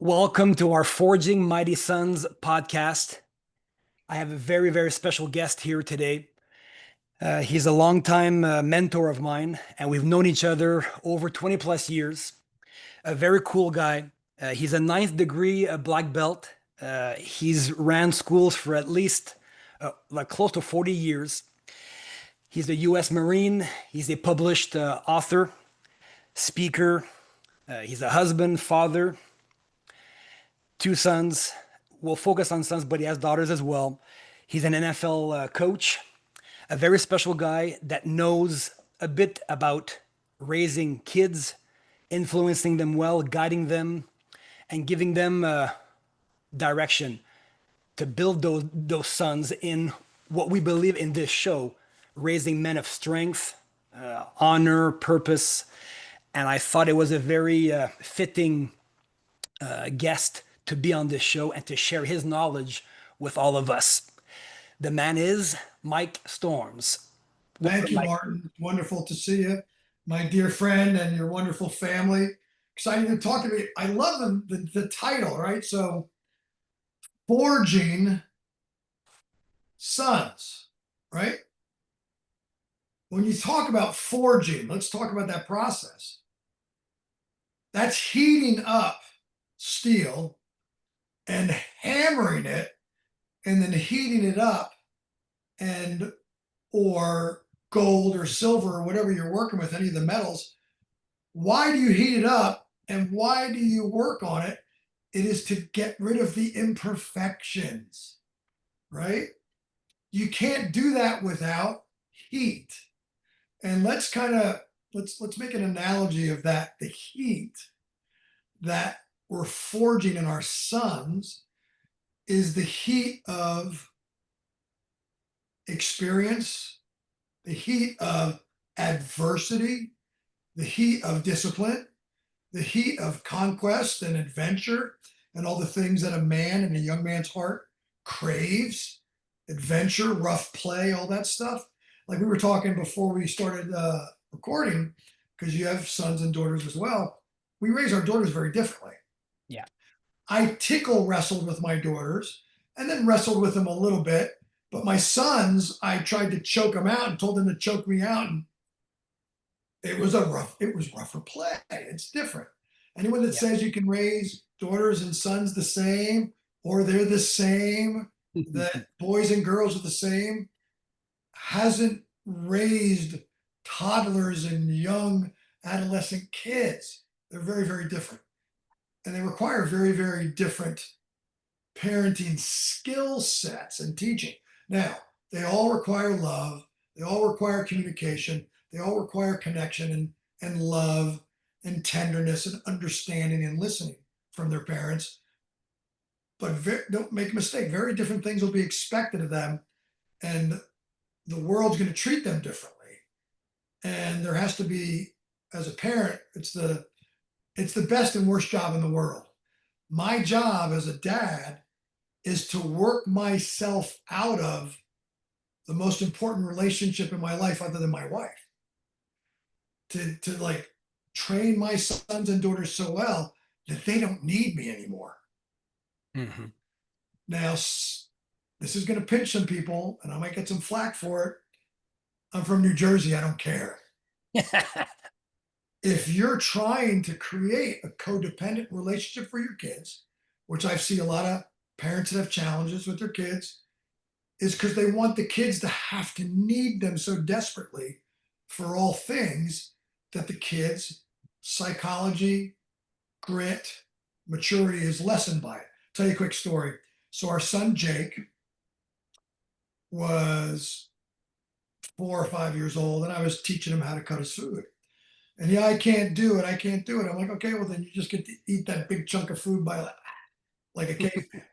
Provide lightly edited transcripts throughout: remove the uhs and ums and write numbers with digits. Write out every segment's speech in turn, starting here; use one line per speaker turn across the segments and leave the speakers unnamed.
Welcome to our Forging Mighty Sons podcast. I have a very, very special guest here today. He's a longtime mentor of mine, and we've known each other over 20 plus years. A very cool guy. He's a ninth degree black belt. He's ran schools for at least like close to 40 years. He's a U.S. Marine. He's a published author, speaker. He's a husband, father, two sons. We'll focus on sons, but he has daughters as well. He's an NFL coach, a very special guy that knows a bit about raising kids, influencing them well, guiding them, and giving them direction to build those sons in what we believe in this show, raising men of strength, honor, purpose. And I thought it was a very fitting guest to be on this show and to share his knowledge with all of us. The man is Mike Storms.
Thank
Welcome,
you,
Mike.
Martin. Wonderful to see you, my dear friend, and your wonderful family. Excited to talk to me. I love the title, right? So, forging sons, right? When you talk about forging, let's talk about that process. That's heating up steel and hammering it, and then heating it up, and or gold or silver or whatever you're working with, any of the metals. Why do you heat it up and why do you work on it? It is to get rid of the imperfections, right? You can't do that without heat. And let's make an analogy of that. The heat that we're forging in our sons is the heat of experience, the heat of adversity, the heat of discipline, the heat of conquest and adventure, and all the things that a man and a young man's heart craves: adventure, rough play, all that stuff. Like we were talking before we started recording, because you have sons and daughters as well. We raise our daughters very differently.
Yeah.
I tickle wrestled with my daughters and then wrestled with them a little bit. But my sons, I tried to choke them out and told them to choke me out. And it was rougher play. It's different. Anyone that
Yeah.
says you can raise daughters and sons the same, or they're the same, that boys and girls are the same, hasn't raised toddlers and young adolescent kids. They're very, very different. And they require very, very different parenting skill sets and teaching. Now, they all require love, they all require communication, they all require connection and love and tenderness and understanding and listening from their parents. But don't make a mistake, very different things will be expected of them, and the world's going to treat them differently. And there has to be, as a parent, it's the best and worst job in the world. My job as a dad is to work myself out of the most important relationship in my life other than my wife, to like train my sons and daughters so well that they don't need me anymore.
Mhm.
Now, this is going to pinch some people and I might get some flack for it. I'm from New Jersey. I don't care. If you're trying to create a codependent relationship for your kids, which I see a lot of parents that have challenges with their kids, is because they want the kids to have to need them so desperately for all things that the kids' psychology, grit, maturity is lessened by it. I'll tell you a quick story. So our son Jake was 4 or 5 years old, and I was teaching him how to cut his food. And yeah, I can't do it. I can't do it. I'm like, okay, well then you just get to eat that big chunk of food by like a caveman.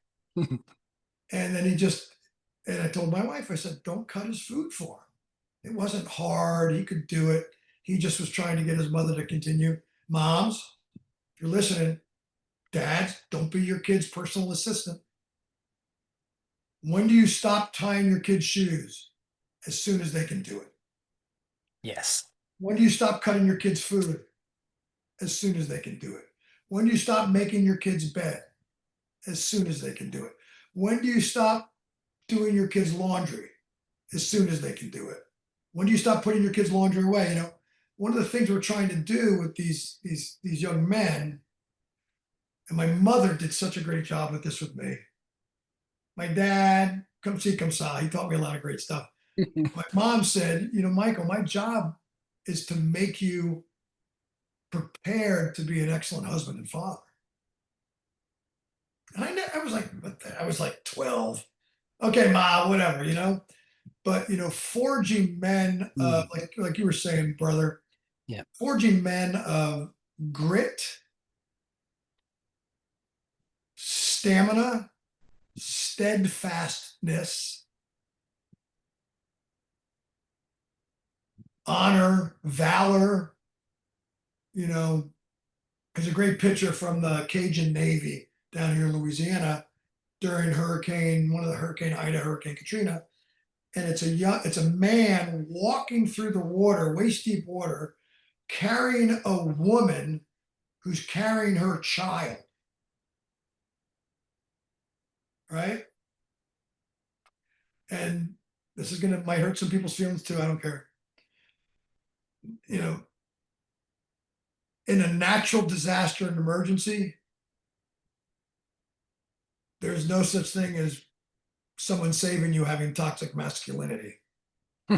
And then and I told my wife, I said, don't cut his food for him. It wasn't hard. He could do it. He just was trying to get his mother to continue. Moms, if you're listening, dads, don't be your kid's personal assistant. When do you stop tying your kids' shoes? As soon as they can do it.
Yes.
When do you stop cutting your kids' food? As soon as they can do it. When do you stop making your kids bed? As soon as they can do it. When do you stop doing your kids' laundry? As soon as they can do it. When do you stop putting your kids' laundry away? You know, one of the things we're trying to do with these young men, and my mother did such a great job with this with me. My dad, come see, come saw, he taught me a lot of great stuff. My mom said, you know, Michael, my job is to make you prepared to be an excellent husband and father. And I was like, what the, I was like 12. Okay, ma, whatever, you know. But you know, forging men,
Mm.
like you were saying, brother,
Yeah.
forging men of grit, stamina, steadfastness, honor, valor. You know, there's a great picture from the Cajun Navy down here in Louisiana during one of the Hurricane Ida, Hurricane Katrina, and it's a man walking through the water, waist deep water, carrying a woman who's carrying her child, right? And this is gonna might hurt some people's feelings too. I don't care. You know, in a natural disaster and emergency, there's no such thing as someone saving you having toxic masculinity. You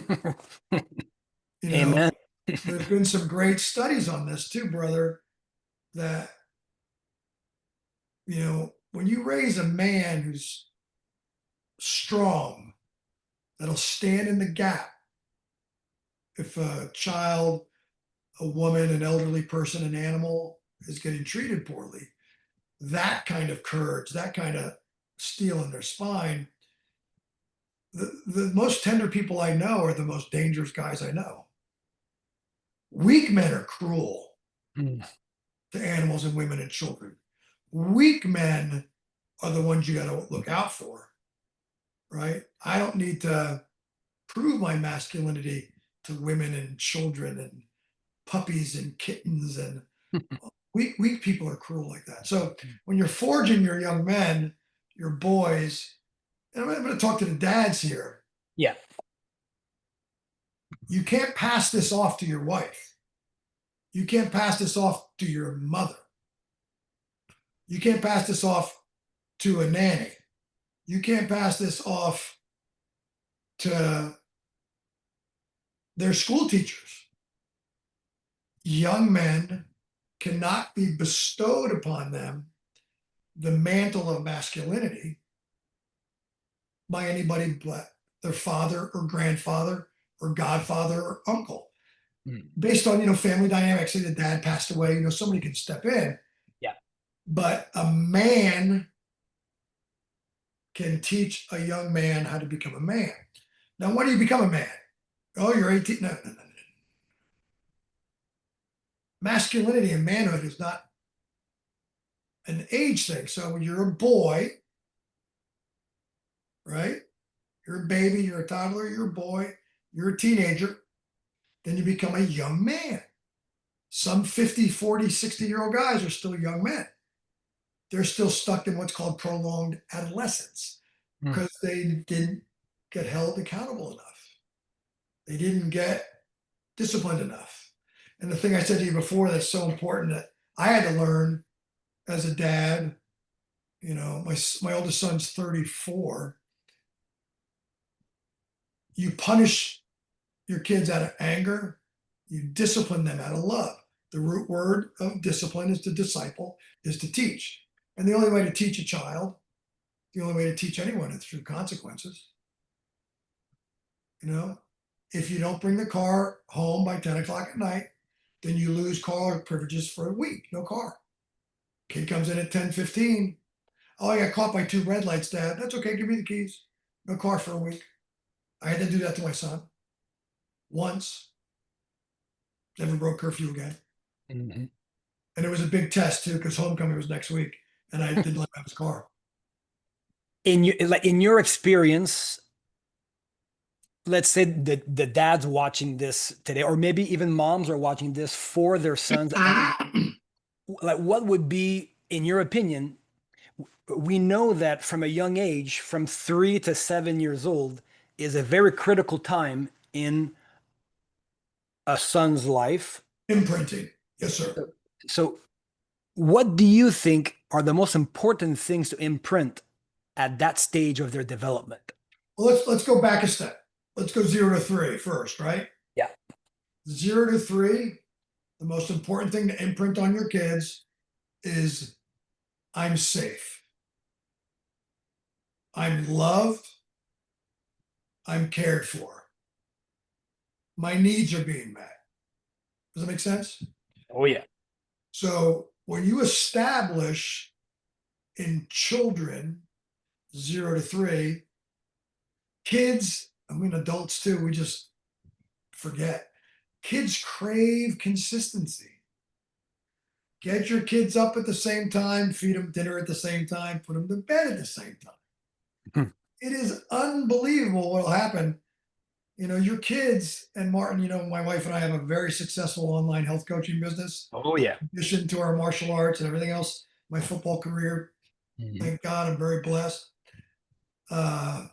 know,
Amen.
there's been some great studies on this too, brother, that, you know, when you raise a man who's strong, that'll stand in the gap if a child, a woman, an elderly person, an animal is getting treated poorly, that kind of courage, that kind of steel in their spine. The most tender people I know are the most dangerous guys I know. Weak men are cruel
Mm.
to animals and women and children. Weak men are the ones you got to look out for, right? I don't need to prove my masculinity to women and children and puppies and kittens, and weak people are cruel like that. So when you're forging your young men, your boys, and I'm going to talk to the dads here.
Yeah.
You can't pass this off to your wife. You can't pass this off to your mother. You can't pass this off to a nanny. You can't pass this off to their school teachers. Young men cannot be bestowed upon them the mantle of masculinity by anybody but their father or grandfather or godfather or uncle.
Mm.
Based on, you know, family dynamics, say the dad passed away, you know, somebody can step in.
Yeah.
But a man can teach a young man how to become a man. Now, when do you become a man? Oh, you're 18. No, no, no, no. Masculinity and manhood is not an age thing. So when you're a boy, right? You're a baby, you're a toddler, you're a boy, you're a teenager, then you become a young man. Some 50, 40, 60-year-old guys are still young men. They're still stuck in what's called prolonged adolescence
Mm.
because they didn't get held accountable enough. They didn't get disciplined enough. And the thing I said to you before that's so important that I had to learn as a dad, you know, my oldest son's 34. You punish your kids out of anger, you discipline them out of love. The root word of discipline is to disciple, is to teach. And the only way to teach a child, the only way to teach anyone is through consequences. You know, if you don't bring the car home by 10 o'clock at night, then you lose car privileges for a week. No car. Kid comes in at 10:15. Oh, I got caught by 2 red lights, Dad. That's okay. Give me the keys. No car for a week. I had to do that to my son once. Never broke curfew again.
Mm-hmm.
And it was a big test too, because homecoming was next week, and I didn't let him have his car.
In your experience, let's say the dad's watching this today, or maybe even moms are watching this for their sons. like what would be, in your opinion, we know that from a young age, from 3 to 7 years old, is a very critical time in a son's life.
Imprinting. Yes, sir.
So, what do you think are the most important things to imprint at that stage of their development?
Well, let's go back a step. Let's go 0 to 3 first, right?
Yeah.
0 to 3, the most important thing to imprint on your kids is I'm safe. I'm loved. I'm cared for. My needs are being met. Does that make sense?
Oh, yeah.
So when you establish in children 0 to 3, kids, I mean adults too, we just forget. Kids crave consistency. Get your kids up at the same time, feed them dinner at the same time, put them to bed at the same time.
Hmm.
It is unbelievable what will happen. Your kids and Martin, my wife and I have a very successful online health coaching business.
Oh, yeah.
In addition to our martial arts and everything else, my football career,
Mhm.
thank God, I'm very blessed. Uh,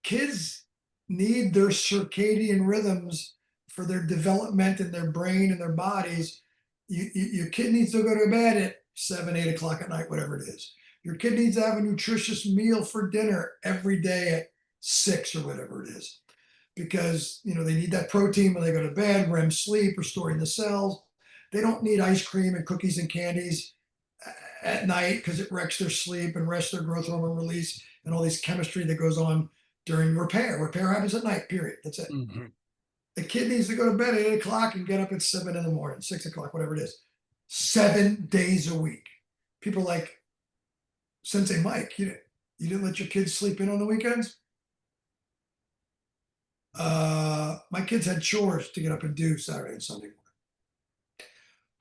Kids need their circadian rhythms for their development in their brain and their bodies. Your kid needs to go to bed at 7, 8 o'clock at night, whatever it is. Your kid needs to have a nutritious meal for dinner every day at 6 or whatever it is, because they need that protein when they go to bed, REM sleep, restoring the cells. They don't need ice cream and cookies and candies at night because it wrecks their sleep and wrecks their growth hormone release and all this chemistry that goes on during repair. Repair happens at night, period. That's it.
Mhm.
The kid needs to go to bed at 8 o'clock and get up at 7 in the morning, 6 o'clock, whatever it is, 7 days a week. People like Sensei Mike, you didn't let your kids sleep in on the weekends? My kids had chores to get up and do Saturday and Sunday morning.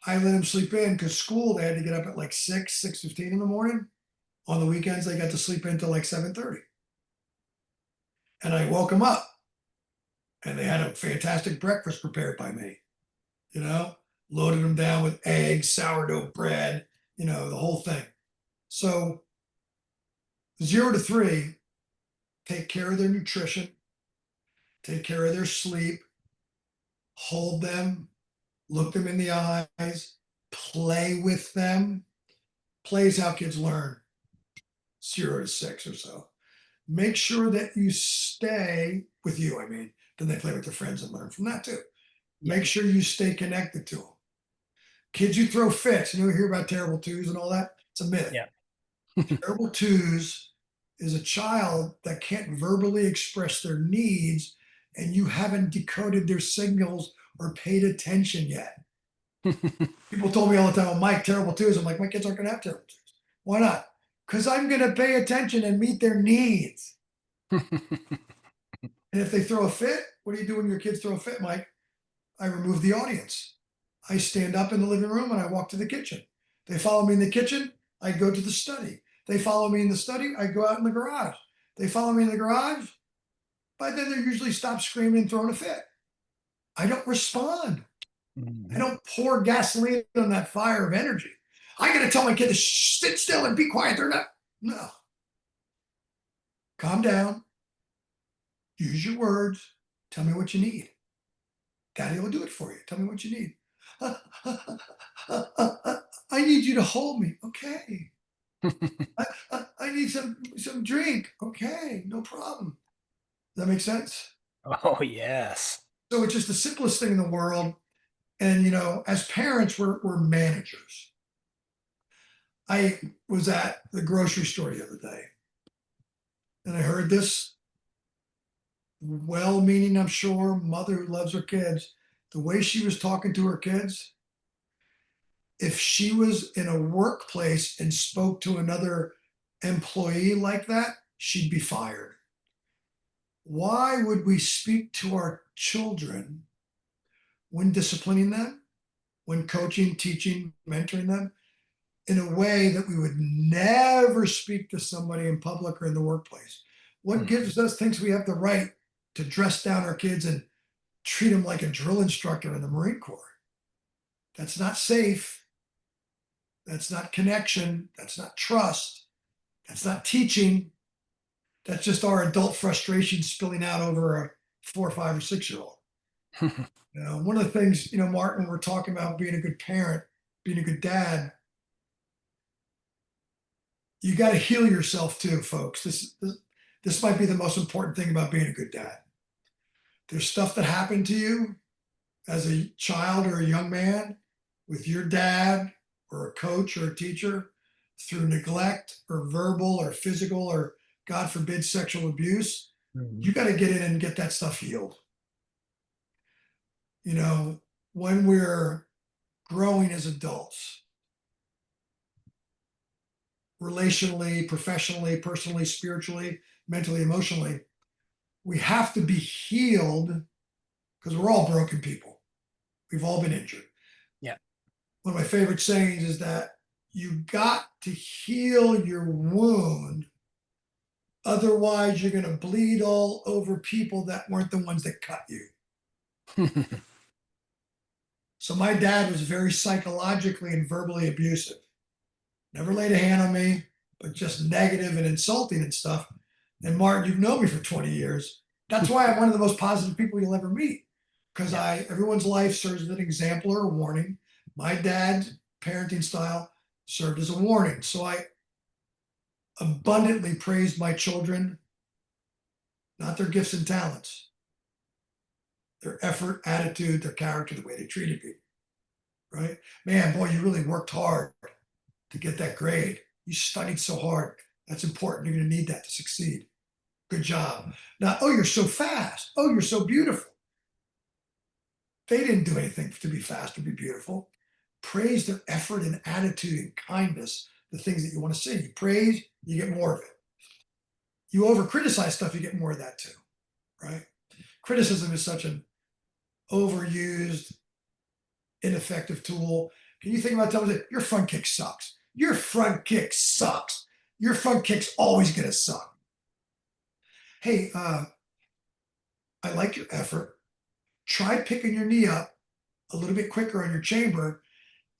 I let them sleep in because school, they had to get up at like 6:15 in the morning. On the weekends, they got to sleep in until like 7:30. And I woke them up and they had a fantastic breakfast prepared by me, you know, loaded them down with eggs, sourdough bread, the whole thing. So 0 to 3, take care of their nutrition, take care of their sleep, hold them, look them in the eyes, play with them. Play is how kids learn, 0 to 6 or so. Make sure that you stay with you. I mean, then they play with their friends and learn from that too.
Yeah.
Make sure you stay connected to them. Kids who throw fits, you hear about terrible twos and all that. It's a myth.
Yeah.
Terrible twos is a child that can't verbally express their needs and you haven't decoded their signals or paid attention yet. People told me all the time, "Oh, Mike, terrible twos." I'm like, my kids aren't going to have terrible twos. Why not? Because I'm going to pay attention and meet their needs. And if they throw a fit, what do you do when your kids throw a fit, Mike? I remove the audience. I stand up in the living room and I walk to the kitchen. They follow me in the kitchen, I go to the study. They follow me in the study, I go out in the garage. They follow me in the garage, by then they're usually stopped screaming and throwing a fit. I don't respond. I don't pour gasoline on that fire of energy. I got to tell my kid to sit still and be quiet. They're not. No. Calm down. Use your words. Tell me what you need. Daddy will do it for you. Tell me what you need. I need you to hold me. Okay. I need some drink. Okay, no problem. Does that make sense?
Oh, yes.
So it's just the simplest thing in the world. And as parents, we're managers. I was at the grocery store the other day, and I heard this well-meaning, I'm sure, mother who loves her kids. The way she was talking to her kids, if she was in a workplace and spoke to another employee like that, she'd be fired. Why would we speak to our children when disciplining them, when coaching, teaching, mentoring them, in a way that we would never speak to somebody in public or in the workplace? What gives us thinks we have the right to dress down our kids and treat them like a drill instructor in the Marine Corps? That's not safe. That's not connection. That's not trust. That's not teaching. That's just our adult frustration spilling out over a 4, 5, or 6-year-old. One of the things, Martin, when we're talking about being a good parent, being a good dad, you got to heal yourself too, folks. This might be the most important thing about being a good dad. There's stuff that happened to you as a child or a young man with your dad or a coach or a teacher through neglect or verbal or physical or, God forbid, sexual abuse. You got to get in and get that stuff healed. When we're growing as adults, relationally, professionally, personally, spiritually, mentally, emotionally, we have to be healed because we're all broken people. We've all been injured.
Yeah.
One of my favorite sayings is that you got to heal your wound. Otherwise, you're going to bleed all over people that weren't the ones that cut you. So my dad was very psychologically and verbally abusive. Never laid a hand on me, but just negative and insulting and stuff. And Martin, you've known me for 20 years. That's why I'm one of the most positive people you'll ever meet. Because everyone's life serves as an example or a warning. My dad's parenting style served as a warning. So I abundantly praised my children, not their gifts and talents, their effort, attitude, their character, the way they treated me. Right? Man, boy, you really worked hard to get that grade. You studied so hard. That's important. You're going to need that to succeed. Good job. Not, oh, you're so fast. Oh, you're so beautiful. They didn't do anything to be fast or be beautiful. Praise their effort and attitude and kindness, the things that you want to see. You praise, you get more of it. You over criticize stuff, you get more of that too, right? Criticism is such an overused, ineffective tool. Can you think about telling me your front kick sucks? Your front kick sucks. Your front kick's always going to suck. Hey, I like your effort. Try picking your knee up a little bit quicker on your chamber.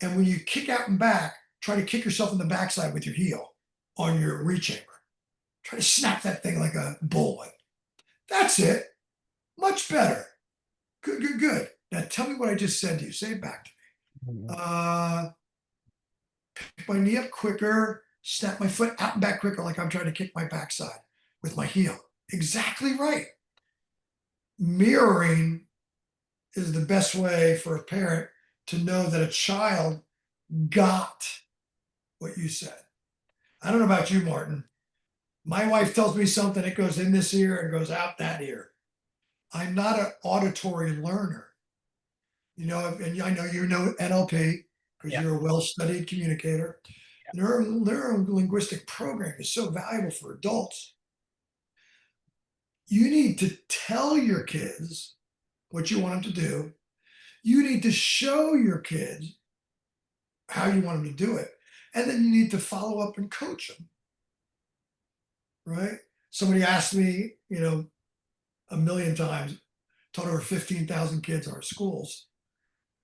And when you kick out and back, try to kick yourself in the backside with your heel on your rechamber. Try to snap that thing like a bullwhip. That's it. Much better. Good, good, good. Now tell me what I just said to you. Say it back to me. Pick my knee up quicker, snap my foot out and back quicker like I'm trying to kick my backside with my heel. Exactly right. Mirroring is the best way for a parent to know that a child got what you said. I don't know about you, Martin. My wife tells me something, it goes in this ear and goes out that ear. I'm not an auditory learner. And I know you know NLP because you're a well-studied communicator. Neuro-linguistic programming is so valuable for adults. You need to tell your kids what you want them to do. You need to show your kids how you want them to do it. And then you need to follow up and coach them. Right? Somebody asked me, a million times, taught over 15,000 kids in our schools,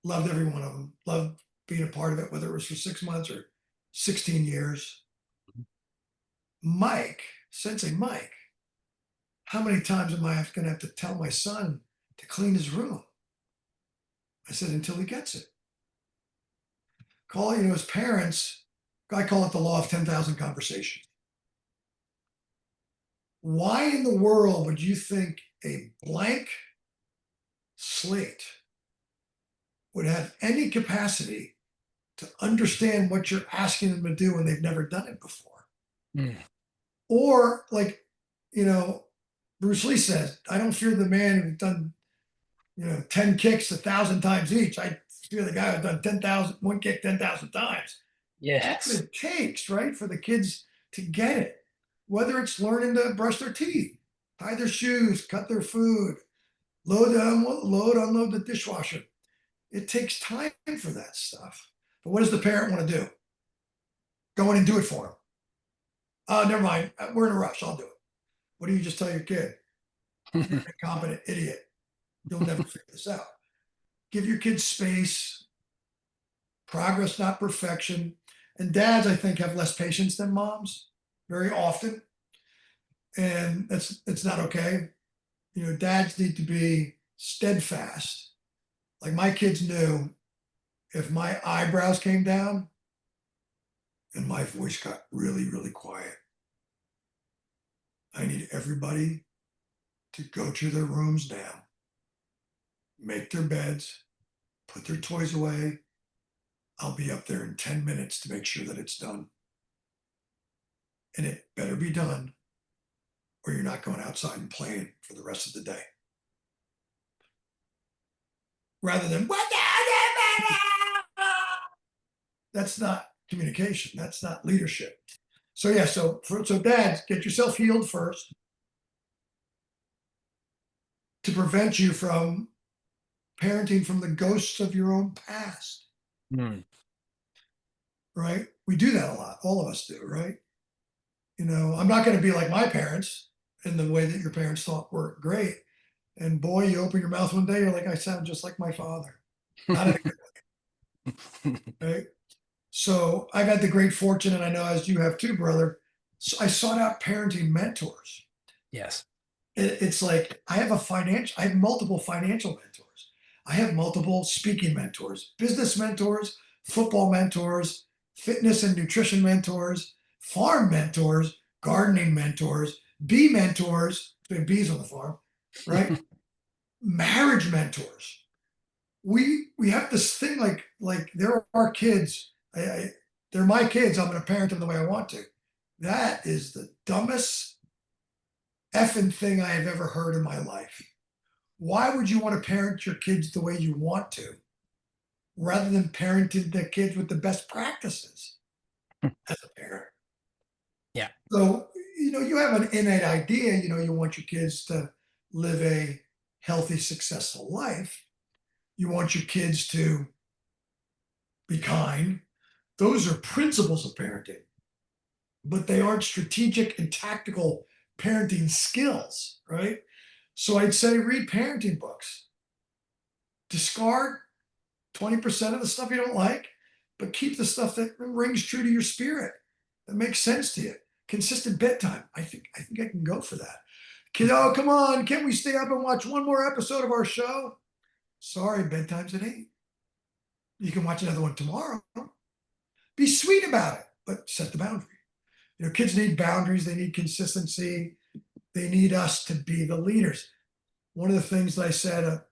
loved every one of them, loved being a part of it, whether it was for 6 months or 16 years. Sensei Mike, how many times am I going to have to tell my son to clean his room? I said, until he gets it. As parents, I call it the law of 10,000 conversations. Why in the world would you think a blank slate would have any capacity to understand what you're asking them to do when they've never done it before? Or Bruce Lee says, I don't fear the man who's done 10 kicks 1,000 times each. I fear the guy who's done one kick 10,000 times.
Yes.
That's what it takes, right, for the kids to get it. Whether it's learning to brush their teeth, tie their shoes, cut their food, load, unload the dishwasher. It takes time for that stuff. But what does the parent want to do? Go in and do it for them. Oh, never mind. We're in a rush. I'll do it. What do you just tell your kid? You're an incompetent idiot. You'll never figure this out. Give your kids space. progress, not perfection. And dads, I think, have less patience than moms very often. And it's not okay. You know, dads need to be steadfast. Like my kids knew if my eyebrows came down and my voice got really, really quiet, I need everybody to go to their rooms now, make their beds, put their toys away. I'll be up there in 10 minutes to make sure that it's done. And it better be done, or you're not going outside and playing for the rest of the day. Rather than, what the that's not communication. That's not leadership. So yeah, so dads, get yourself healed first to prevent you from parenting from the ghosts of your own past.
Mm.
Right? We do that a lot. All of us do, right? You know, I'm not going to be like my parents in the way that your parents thought were great. And boy, you open your mouth one day, you're like, I sound just like my father. Not in a good way, right? So I've had the great fortune, and I know as you have too, brother, so I sought out parenting mentors.
Yes.
It's like I have multiple financial mentors. I have multiple speaking mentors, business mentors, football mentors, fitness and nutrition mentors, farm mentors, gardening mentors, bee mentors, there's bees on the farm, right? Marriage mentors. We have this thing like they're our kids. They're my kids. I'm going to parent them the way I want to. That is the dumbest effing thing I have ever heard in my life. Why would you want to parent your kids the way you want to, rather than parenting the kids with the best practices as a parent?
Yeah.
So, you know, you have an innate idea, you know, you want your kids to live a healthy, successful life. You want your kids to be kind. Those are principles of parenting, but they aren't strategic and tactical parenting skills, right? So I'd say read parenting books. Discard 20% of the stuff you don't like, but keep the stuff that rings true to your spirit, that makes sense to you. Consistent bedtime. I think I can go for that. Kid, oh, come on, can't we stay up and watch one more episode of our show? Sorry, bedtime's at 8. You can watch another one tomorrow. Be sweet about it, but set the boundary. You know, kids need boundaries, they need consistency, they need us to be the leaders. One of the things that I said a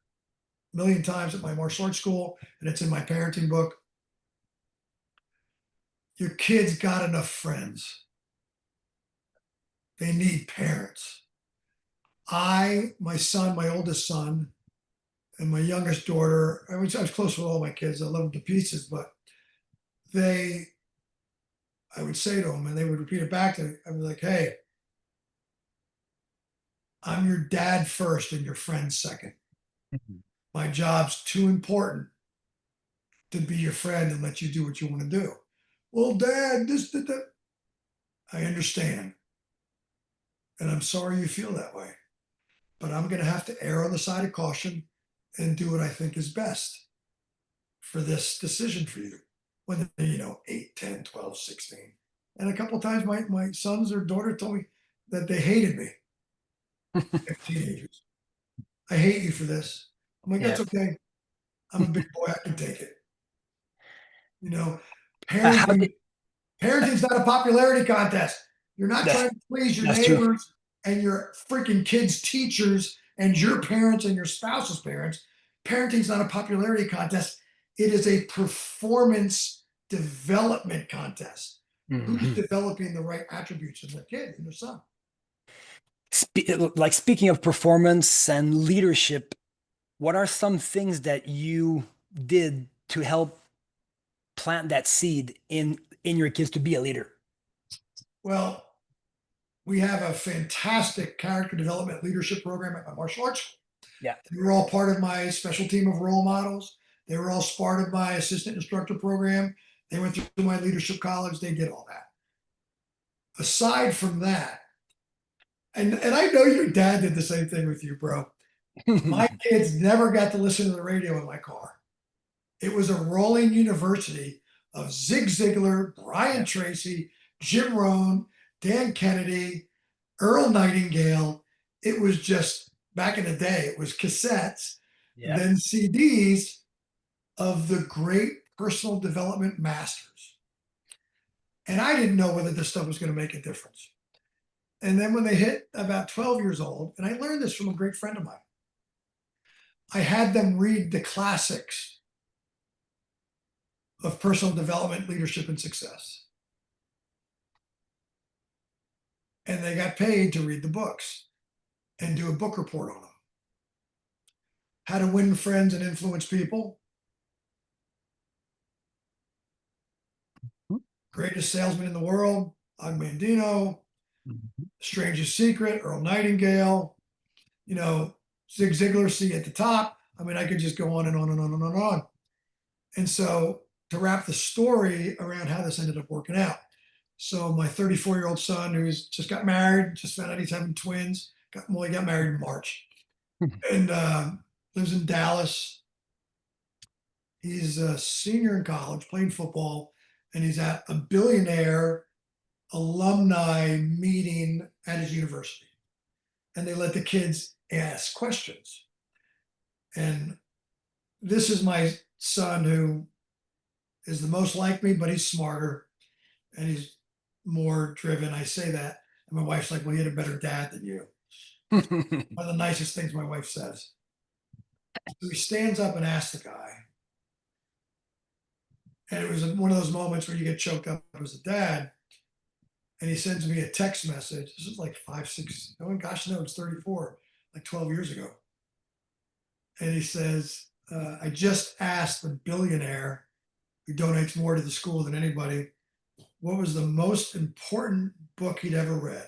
million times at my martial arts school, and it's in my parenting book, your kids got enough friends. They need parents. My son, my oldest son, and my youngest daughter, I was close with all my kids. I love them to pieces, but I would say to them, and they would repeat it back to me. I'd be like, hey, I'm your dad first and your friend second. My job's too important to be your friend and let you do what you want to do. Well, dad, this, that. I understand. And I'm sorry you feel that way. But I'm going to have to err on the side of caution and do what I think is best for this decision for you. When they're, you know, 8, 10, 12, 16. And a couple of times my sons or daughter told me that they hated me. Teenagers. I hate you for this. I'm like,
Yeah.
that's okay. I'm a big boy. I can take it. You know,
How did,
parenting's not a popularity contest. You're not
that's
trying to please your
that's true.
neighbors and your freaking kids' teachers and your parents and your spouse's parents. Parenting's not a popularity contest. It is a performance development contest. Who's
Mhm.
developing the right attributes in their kid, in their son?
Like speaking of performance and leadership, what are some things that you did to help plant that seed in your kids to be a leader?
Well, we have a fantastic character development leadership program at my martial arts school.
Yeah.
They were all part of my special team of role models. They were all part of my assistant instructor program. They went through my leadership college. They did all that. Aside from that, and I know your dad did the same thing with you, bro. My kids never got to listen to the radio in my car. It was a rolling university of Zig Ziglar, Brian Tracy, Jim Rohn, Dan Kennedy, Earl Nightingale. It was just back in the day, it was cassettes,
Yeah.
then CDs of the great personal development masters. And I didn't know whether this stuff was going to make a difference. And then when they hit about 12 years old, and I learned this from a great friend of mine, I had them read the classics of personal development, leadership, and success. And they got paid to read the books and do a book report on them. How to Win Friends and Influence People. Greatest Salesman in the World, Og Mandino. Strangest Secret, Earl Nightingale. You know, Zig Ziglar, see at the top. I mean, I could just go on and on and on and on and on. And so to wrap the story around how this ended up working out. So my 34-year-old son, who's just got married, just found out he's having twins. He got married in March, and lives in Dallas. He's a senior in college, playing football, and he's at a billionaire alumni meeting at his university. And they let the kids ask questions. And this is my son, who is the most like me, but he's smarter and he's more driven. I say that. And my wife's like, well, you had a better dad than you. One of the nicest things my wife says. So he stands up and asks the guy. And it was one of those moments where you get choked up as a dad. And he sends me a text message. This is like 5, 6, oh gosh, no, it's 34, like 12 years ago. And he says, I just asked the billionaire who donates more to the school than anybody, what was the most important book he'd ever read?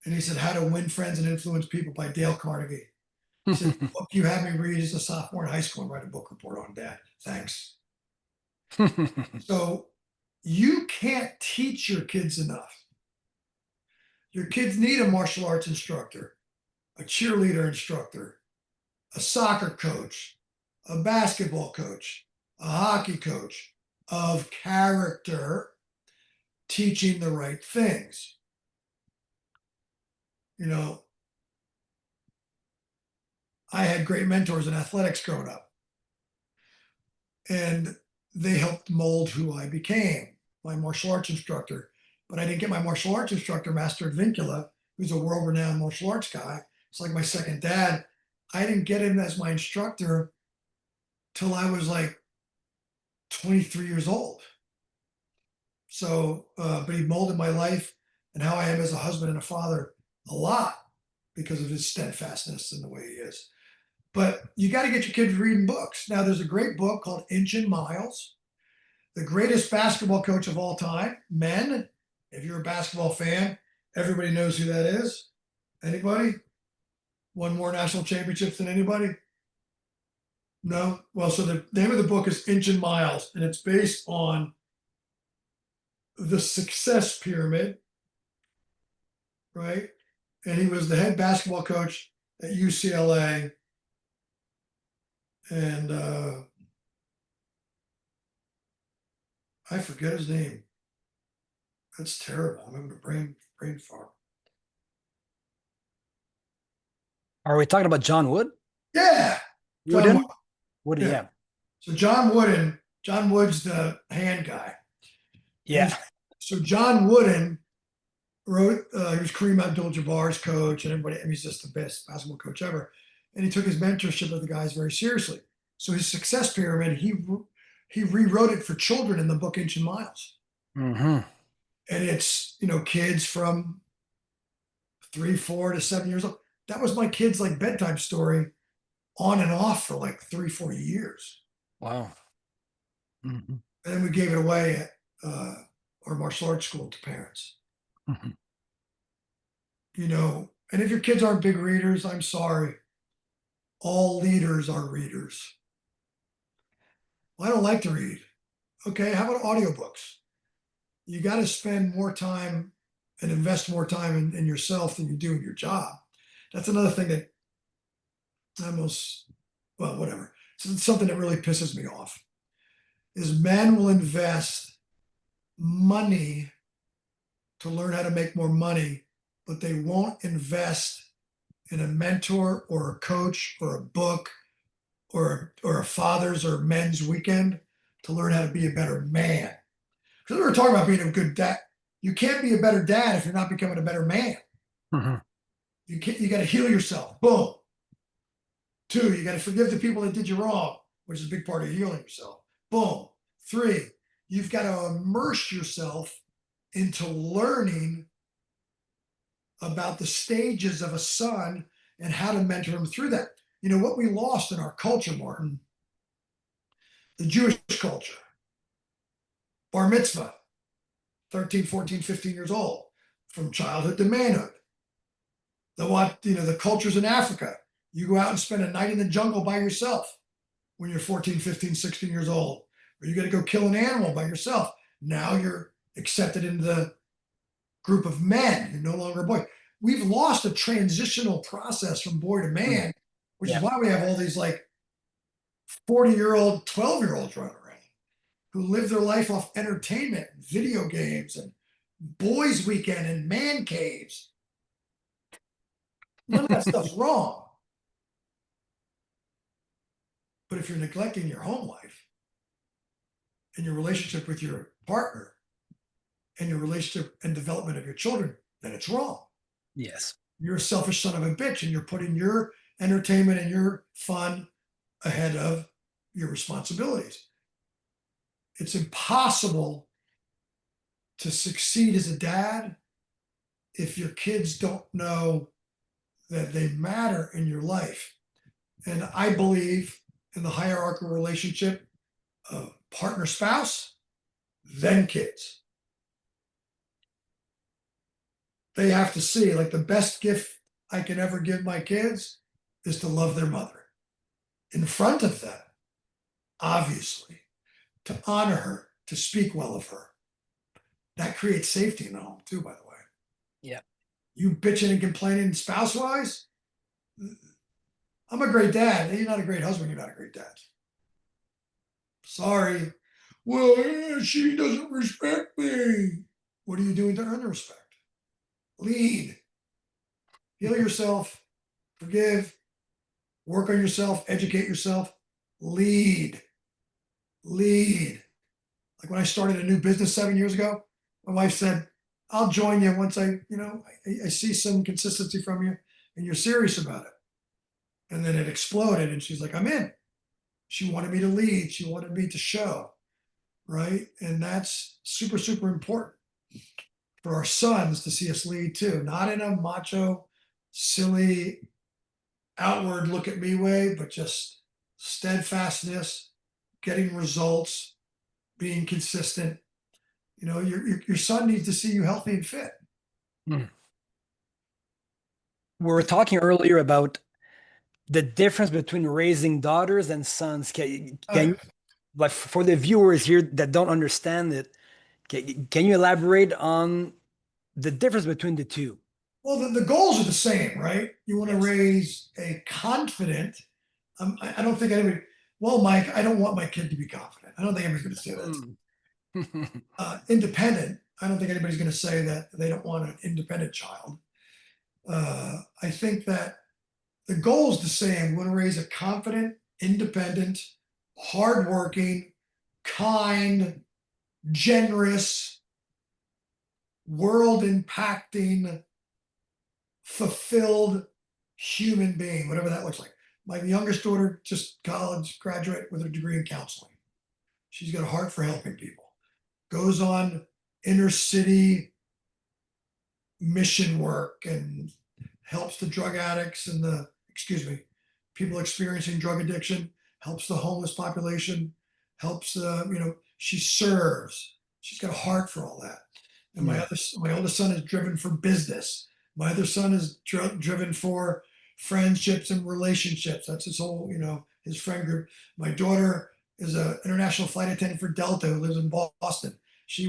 And he said, How to Win Friends and Influence People by Dale Carnegie. He said, the book you had me read as a sophomore in high school and write a book report on, Dad. Thanks. So you can't teach your kids enough. Your kids need a martial arts instructor, a cheerleader instructor, a soccer coach, a basketball coach, a hockey coach of character, teaching the right things. You know, I had great mentors in athletics growing up, and they helped mold who I became, my martial arts instructor. But I didn't get my martial arts instructor, Master Advincula, who's a world-renowned martial arts guy. It's like my second dad. I didn't get him as my instructor till I was like 23 years old. So, but he molded my life and how I am as a husband and a father a lot because of his steadfastness and the way he is. But you got to get your kids reading books. Now, there's a great book called Inch and Miles, The Greatest Basketball Coach of All Time, Men. If you're a basketball fan, everybody knows who that is. Anybody? Won more national championships than anybody? No? Well, so the name of the book is Inch and Miles, and it's based on the success pyramid, right? And he was the head basketball coach at UCLA. And I forget his name. That's terrible. I'm having a brain fart.
Are we talking about John Wood?
Yeah. John
Wooden?
Wood.
Wooden,
Yeah.
yeah.
So John Wood's the hand guy.
Yeah.
So John Wooden wrote, he was Kareem Abdul-Jabbar's coach, and everybody, I mean, he's just the best basketball coach ever. And he took his mentorship of the guys very seriously. So his success pyramid, he rewrote it for children in the book Inch and Miles.
Mm-hmm.
And it's, you know, kids from 3, 4 to 7 years old. That was my kids' like bedtime story on and off for like 3, 4 years.
Wow. Mm-hmm.
And then we gave it away at our martial arts school to parents.
Mm-hmm.
You know, and if your kids aren't big readers, I'm sorry. All leaders are readers. Well, I don't like to read. Okay, how about audiobooks? You got to spend more time and invest more time in yourself than you do in your job. That's another thing that almost, well, whatever. something that really pisses me off is men will invest money to learn how to make more money, but they won't invest in a mentor or a coach or a book or a father's or men's weekend to learn how to be a better man. Because we were talking about being a good dad. You can't be a better dad if you're not becoming a better man.
Mhm.
You got to heal yourself. Boom. 2, you got to forgive the people that did you wrong, which is a big part of healing yourself. Boom. 3, you've got to immerse yourself into learning about the stages of a son and how to mentor him through that. You know, what we lost in our culture, Martin, the Jewish culture, bar mitzvah, 13, 14, 15 years old, from childhood to manhood. The cultures in Africa, you go out and spend a night in the jungle by yourself when you're 14, 15, 16 years old, or you got to go kill an animal by yourself. Now you're accepted into the group of men. You're no longer a boy. We've lost a transitional process from boy to man, which
Yeah.
is why we have all these like 40-year-old, 12-year-olds running around who live their life off entertainment, and video games, and boys' weekend and man caves. None of that stuff's wrong. But if you're neglecting your home life and your relationship with your partner and your relationship and development of your children, then it's wrong.
Yes.
You're a selfish son of a bitch and you're putting your entertainment and your fun ahead of your responsibilities. It's impossible to succeed as a dad if your kids don't know that they matter in your life. And I believe in the hierarchical relationship of partner spouse, then kids. They have to see, like, the best gift I can ever give my kids is to love their mother in front of them, obviously, to honor her, to speak well of her. That creates safety in the home too, by the way.
Yeah.
You bitching and complaining spouse wise, I'm a great dad. You're not a great husband. You're not a great dad. Sorry. Well, she doesn't respect me. What are you doing to earn the respect? Lead. Heal yourself. Forgive. Work on yourself. Educate yourself. Lead. Lead. Like when I started a new business 7 years ago, my wife said, I'll join you once I see some consistency from you and you're serious about it. And then it exploded and she's like, I'm in. She wanted me to lead. She wanted me to show. Right. And that's super, super important for our sons to see us lead too, not in a macho, silly, outward look at me way, but just steadfastness, getting results, being consistent. You know, your son needs to see you healthy and fit.
We were talking earlier about the difference between raising daughters and sons. Like for the viewers here that don't understand it, can you elaborate on the difference between the two?
Well, the goals are the same, right? You want to
Yes.
raise a confident. I don't think anybody. Well, Mike, I don't want my kid to be confident. I don't think anybody's going to say that. Independent. I don't think anybody's going to say that they don't want an independent child. I think that the goal is the same. We want to raise a confident, independent, hardworking, kind, generous, world impacting, fulfilled human being, whatever that looks like. My youngest daughter, just college graduate with a degree in counseling. She's got a heart for helping people. Goes on inner city mission work and helps the drug addicts and people experiencing drug addiction, helps the homeless population, helps she serves. She's got a heart for all that. And my oldest son is driven for business. My other son is driven for friendships and relationships. That's his whole, his friend group. My daughter is an international flight attendant for Delta who lives in Boston. She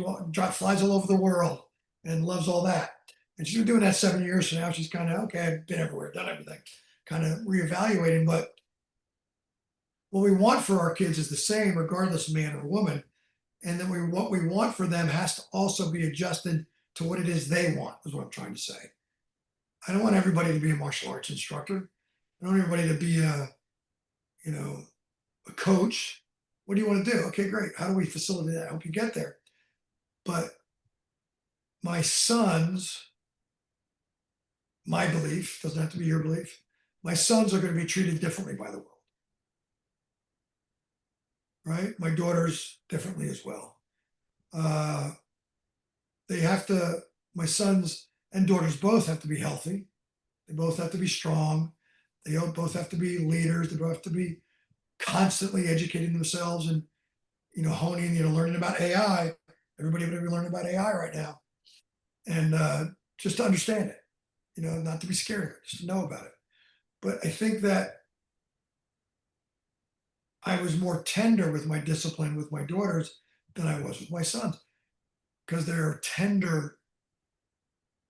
flies all over the world and loves all that. And she's been doing that 7 years. So now she's kind of, okay, I've been everywhere, done everything, kind of reevaluating. But what we want for our kids is the same, regardless of man or woman. And then what we want for them has to also be adjusted to what it is they want, is what I'm trying to say. I don't want everybody to be a martial arts instructor. I don't want everybody to be you know, a coach. What do you want to do? Okay, great. How do we facilitate that? I hope you get there. But my sons, my belief, doesn't have to be your belief, my sons are going to be treated differently by the world. Right? My daughters differently as well. They have to, my sons and daughters both have to be healthy. They both have to be strong. They both have to be leaders. They both have to be constantly educating themselves and, honing, learning about AI. Everybody would be learning about AI right now. And just to understand it, not to be scared of it, just to know about it. But I think that I was more tender with my discipline with my daughters than I was with my sons, because they're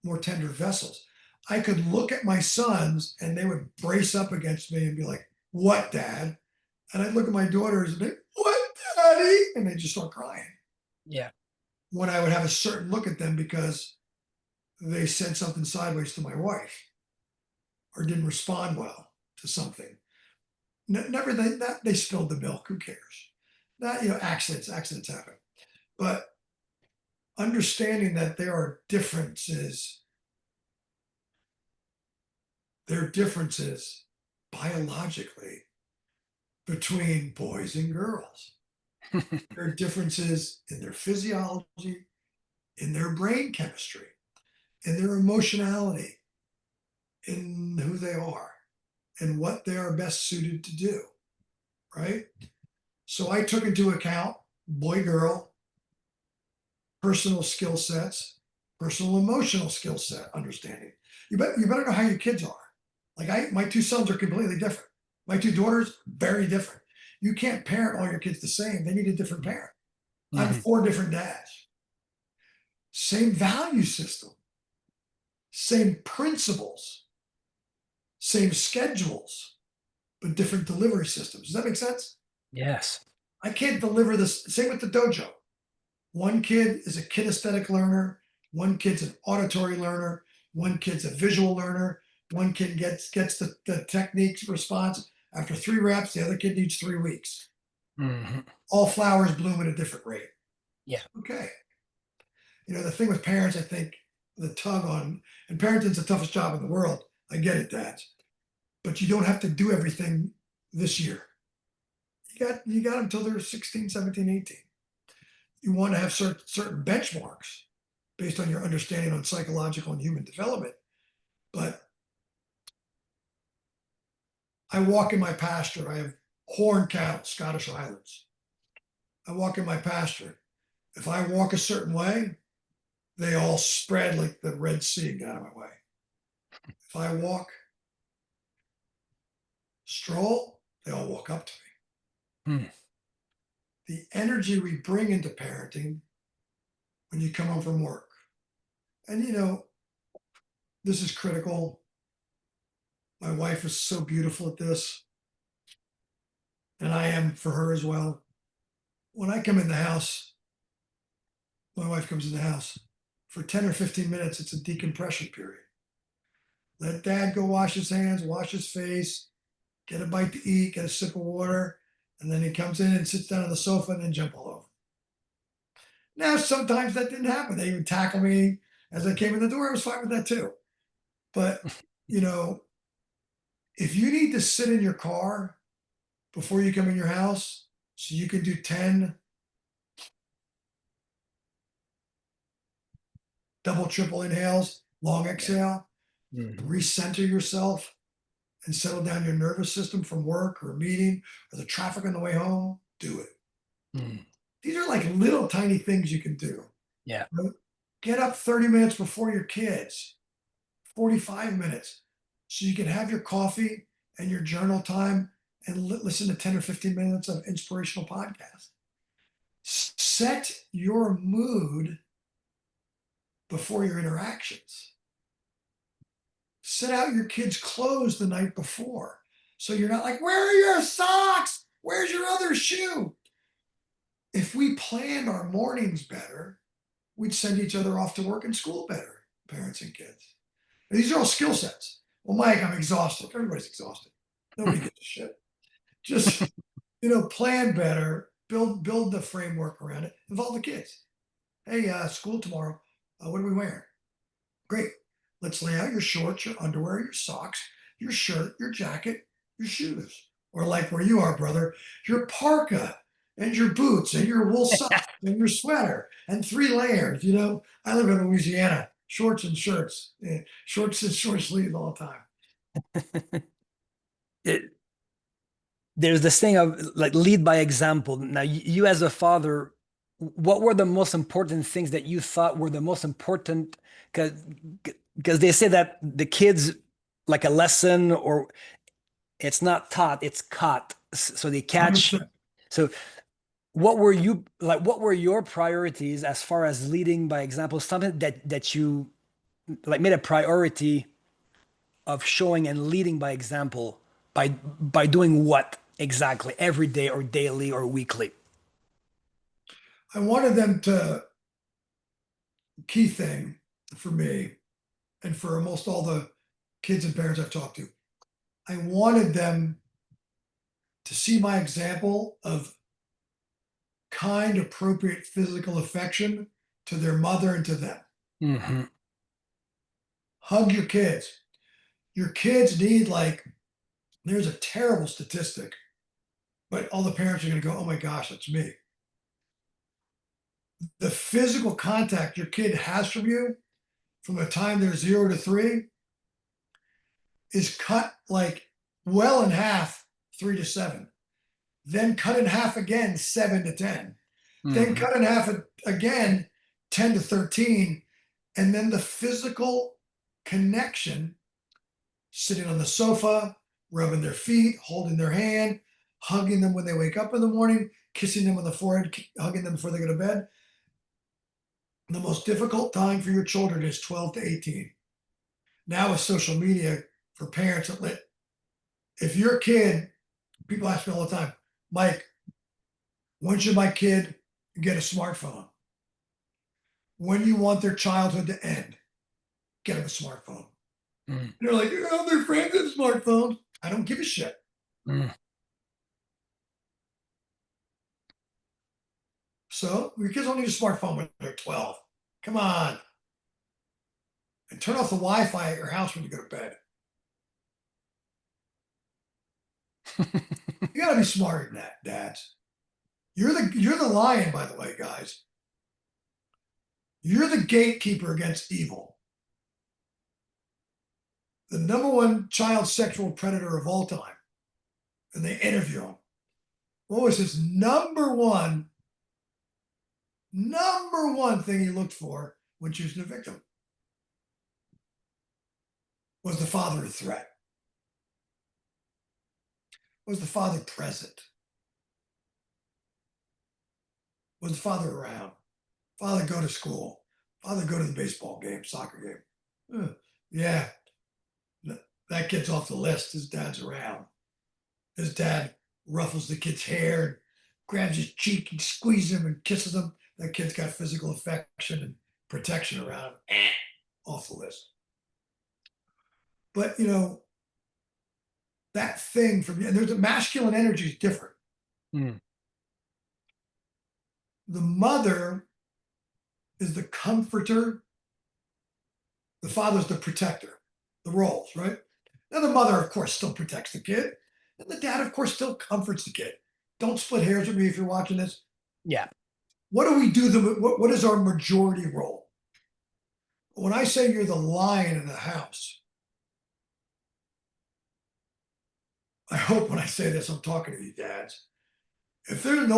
more tender vessels. I could look at my sons and they would brace up against me and be like, "What, Dad?" And I'd look at my daughters and be, "What, Daddy?" And they just start crying.
Yeah.
When I would have a certain look at them because they said something sideways to my wife or didn't respond well to something. Never that they spilled the milk. Who cares? That, accidents happen. But understanding that there are differences biologically between boys and girls. There are differences in their physiology, in their brain chemistry, in their emotionality, in who they are, and what they are best suited to do. Right? So I took into account boy, girl, personal skill sets, personal emotional skill set understanding. You better know how your kids are. Like my two sons are completely different. My two daughters, very different. You can't parent all your kids the same. They need a different parent. I have 4 different dads. Same value system, same principles, same schedules, but different delivery systems. Does that make sense?
Yes.
I can't deliver this. Same with the dojo. One kid is a kinesthetic learner. One kid's an auditory learner. One kid's a visual learner. One kid gets the techniques response after 3 reps. The other kid needs 3 weeks. All flowers bloom at a different rate.
Yeah.
Okay. The thing with parents, I think, the tug on, and parenting's the toughest job in the world. I get it, dads. But you don't have to do everything this year. You got until they're 16, 17, 18. You want to have certain benchmarks based on your understanding on psychological and human development. But I walk in my pasture. I have horned cattle, Scottish Highlands. I walk in my pasture. If I walk a certain way, they all spread like the Red Sea and get out of my way. If I stroll, they all walk up to me. The energy we bring into parenting when you come home from work. And this is critical. My wife is so beautiful at this, and I am for her as well. When I come in the house, my wife comes in the house, for 10 or 15 minutes, it's a decompression period. Let Dad go wash his hands, wash his face, get a bite to eat, get a sip of water, and then he comes in and sits down on the sofa and then jump all over. Now, sometimes that didn't happen. They would tackle me as I came in the door. I was fine with that too. But, if you need to sit in your car before you come in your house so you can do 10 double, triple inhales, long exhale, recenter yourself and settle down your nervous system from work or a meeting or the traffic on the way home, do it. These are like little tiny things you can do.
Yeah.
Right? Get up 30 minutes before your kids, 45 minutes, so you can have your coffee and your journal time and listen to 10 or 15 minutes of inspirational podcast. Set your mood before your interactions. Set out your kids' clothes the night before. So you're not like, "Where are your socks? Where's your other shoe? If we planned our mornings better, we'd send each other off to work and school better, parents and kids. And these are all skill sets. Well, Mike, I'm exhausted. Everybody's exhausted. Nobody gives a shit. Just plan better, build the framework around it, involve the kids. Hey, school tomorrow. What are we wearing? Great. Let's lay out your shorts, your underwear, your socks, your shirt, your jacket, your shoes. Or like where you are, brother, your parka and your boots and your wool socks and your sweater and 3 layers. I live in Louisiana, shorts and shirts, shorts and short sleeves all the time.
It, there's this thing of like lead by example. Now, you as a father, what were the most important things that you thought were the most important? Because they say that the kids like a lesson, or it's not taught, it's caught. So they catch.
100%.
So what were you like? What were your priorities as far as leading by example? Something that you like made a priority of showing and leading by example by doing what exactly every day or daily or weekly?
I wanted them to, key thing for me and for almost all the kids and parents I've talked to, I wanted them to see my example of kind, appropriate physical affection to their mother and to them.
Hmm.
Hug your kids. Your kids need, there's a terrible statistic, but all the parents are going to go, oh my gosh, that's me. The physical contact your kid has from you from the time they're 0 to 3 is cut like well in half 3 to 7, then cut in half again 7 to 10, then
Hmm.
cut in half again 10 to 13, and then the physical connection, sitting on the sofa, rubbing their feet, holding their hand, hugging them when they wake up in the morning, kissing them on the forehead, hugging them before they go to bed. The most difficult time for your children is 12 to 18. Now with social media for parents, if your kid, people ask me all the time, Mike, when should my kid get a smartphone? When you want their childhood to end, get them a smartphone.
Mm.
They're like, their friends have smartphones. I don't give a shit.
Mm.
So your kids don't need a smartphone when they're 12. Come on. And turn off the Wi-Fi at your house when you go to bed. You gotta be smarter than that, dads. You're the lion, by the way, guys. You're the gatekeeper against evil. The '1 child sexual predator of all time. And they interview him. What was his number one thing he looked for when choosing a victim? Was the father a threat? Was the father present? Was the father around? Father go to school? Father go to the baseball game, soccer game? Yeah, that kid's off the list. His dad's around. His dad ruffles the kid's hair, grabs his cheek and squeezes him and kisses him. That kid's got physical affection and protection around him. Off the list. But that thing from you, and there's a masculine energy is different.
Mm.
The mother is the comforter. The father's the protector. The roles, right? Now the mother, of course, still protects the kid, and the dad, of course, still comforts the kid. Don't split hairs with me if you're watching this.
Yeah.
What do we do? What is our majority role? When I say you're the lion in the house, I hope when I say this, I'm talking to you dads. If there's a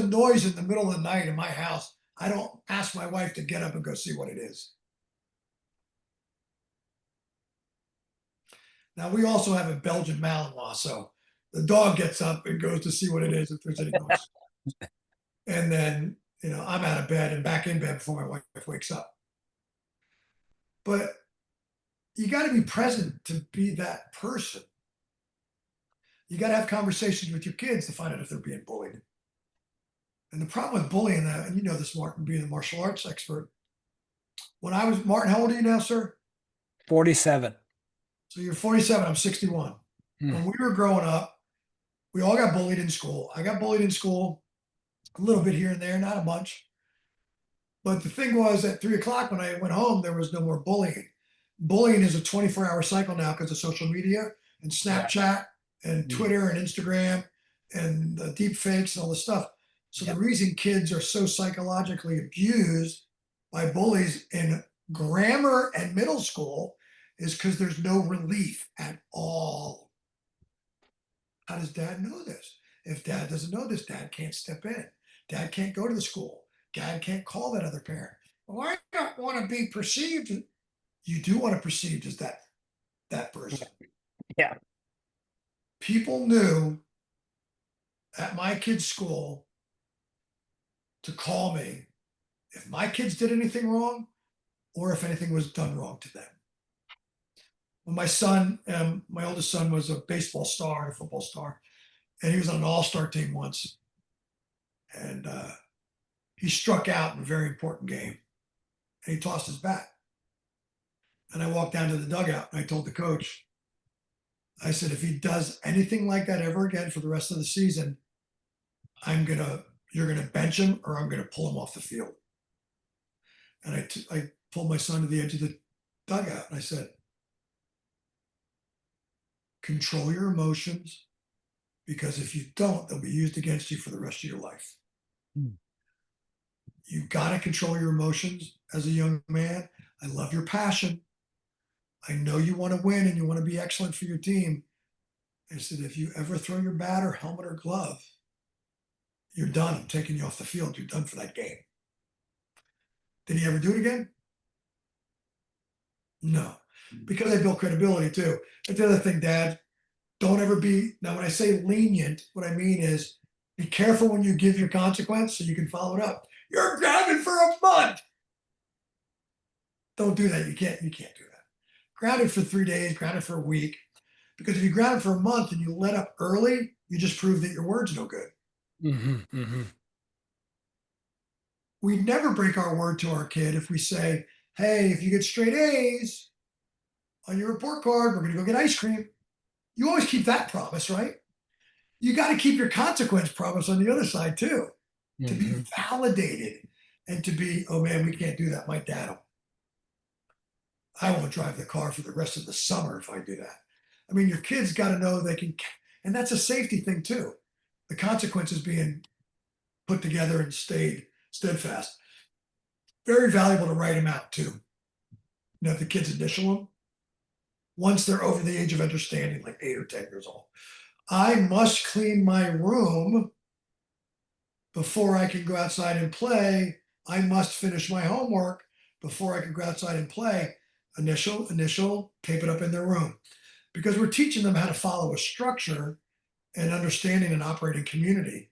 noise in the middle of the night in my house, I don't ask my wife to get up and go see what it is. Now we also have a Belgian Malinois, so the dog gets up and goes to see what it is if there's any noise. And then I'm out of bed and back in bed before my wife wakes up. But you got to be present to be that person. you got to have conversations with your kids to find out if they're being bullied. And the problem with bullying, and you know this, Martin, being a martial arts expert. When I was Martin, how old are you now, sir?
47.
So you're 47. I'm 61.
Hmm.
When we were growing up, we all got bullied in school. I got bullied in school a little bit here and there, not a bunch. But the thing was, at 3 o'clock when I went home, there was no more bullying. Bullying is a 24-hour cycle now because of social media and Snapchat and Twitter and Instagram and the deep fakes and all this stuff. So the reason kids are so psychologically abused by bullies in grammar and middle school is because there's no relief at all. How does dad know this? If dad doesn't know this, dad can't step in. Dad can't go to the school. Dad can't call that other parent. Well, I don't want to be perceived. You do want to be perceived as that person.
Yeah.
People knew at my kid's school to call me if my kids did anything wrong or if anything was done wrong to them. When my son, my oldest son, was a baseball star and a football star, and he was on an all-star team once. And he struck out in a very important game, and he tossed his bat. And I walked down to the dugout and I told the coach, I said, if he does anything like that ever again for the rest of the season, you're gonna bench him or I'm gonna pull him off the field. And I pulled my son to the edge of the dugout and I said, control your emotions, because if you don't, they'll be used against you for the rest of your life. You got to control your emotions as a young man. I love your passion. I know you want to win and you want to be excellent for your team. I said, if you ever throw your bat or helmet or glove, you're done. I'm taking you off the field. You're done for that game. Did he ever do it again? No, because I built credibility too. That's the other thing, Dad. Don't ever be, now when I say lenient, what I mean is be careful when you give your consequence so you can follow it up. You're grounded for a month. Don't do that. You can't do that. Grounded for 3 days, grounded for a week. Because if you ground for a month and you let up early, you just prove that your word's no good. We'd never break our word to our kid if we say, hey, if you get straight A's on your report card, we're going to go get ice cream. You always keep that promise, right? You got to keep your consequence promise on the other side too, to be validated and to be, oh man, we can't do that. My dad will. I won't drive the car for the rest of the summer if I do that. I mean, your kids got to know they can, and that's a safety thing too. The consequences being put together and stayed steadfast. Very valuable to write them out too. You know, if the kids initial them, once they're over the age of understanding, like 8 or 10 years old. I must clean my room before I can go outside and play. I must finish my homework before I can go outside and play. Initial, tape it up in their room. Because we're teaching them how to follow a structure and understanding and operating community.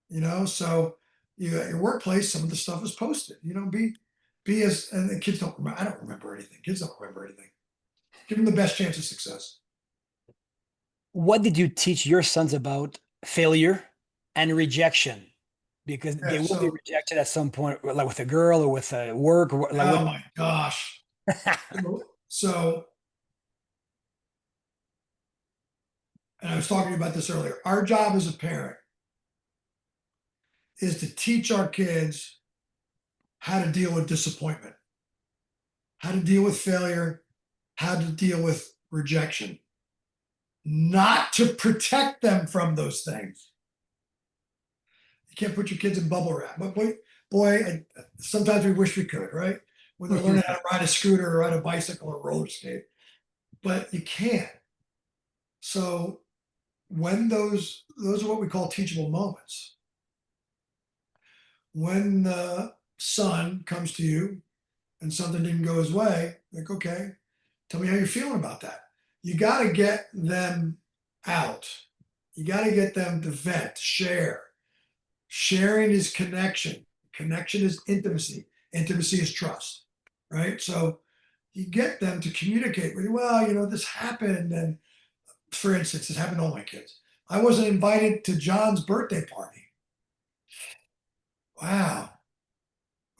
You know, so you at your workplace, some of the stuff is posted. You know, be as, and the kids don't remember. I don't remember anything. Kids don't remember anything. Give them the best chance of success.
What did you teach your sons about failure and rejection? Because they will be rejected at some point, like with a girl or with a work. Or like
oh my gosh. So, and I was talking about this earlier. Our job as a parent is to teach our kids how to deal with disappointment, how to deal with failure, how to deal with rejection, not to protect them from those things. You can't put your kids in bubble wrap. But sometimes we wish we could, right? When they're learning how to ride a scooter or ride a bicycle or roller skate, but you can't. So when those are what we call teachable moments. When the son comes to you and something didn't go his way, like, okay, tell me how you're feeling about that. You got to get them out. You got to get them to vent, share. Sharing is connection. Connection is intimacy. Intimacy is trust, right? So you get them to communicate with you. Well, you know, this happened. And for instance, it happened to all my kids. I wasn't invited to John's birthday party. Wow.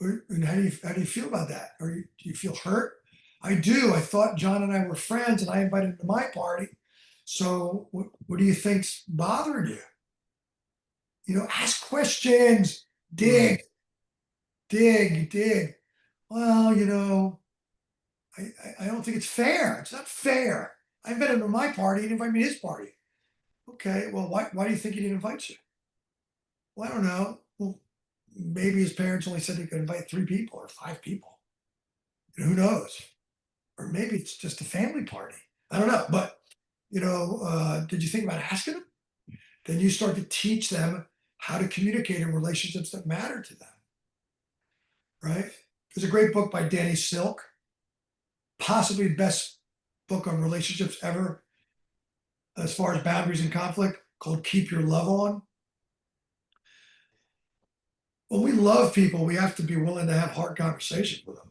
And how do you feel about that? Do you feel hurt? I do. I thought John and I were friends, and I invited him to my party. So what do you think's bothering you? Ask questions,
Mm.
dig, dig. Well, I don't think it's fair. It's not fair. I invited him to my party. He didn't invite me to his party. Okay, well, why do you think he didn't invite you? Well, I don't know. Well, maybe his parents only said he could invite 3 people or 5 people. Who knows? Or maybe it's just a family party. I don't know. But, did you think about asking them? Then you start to teach them how to communicate in relationships that matter to them, right? There's a great book by Danny Silk, possibly the best book on relationships ever, as far as boundaries and conflict, called Keep Your Love On. When we love people, we have to be willing to have hard conversations with them.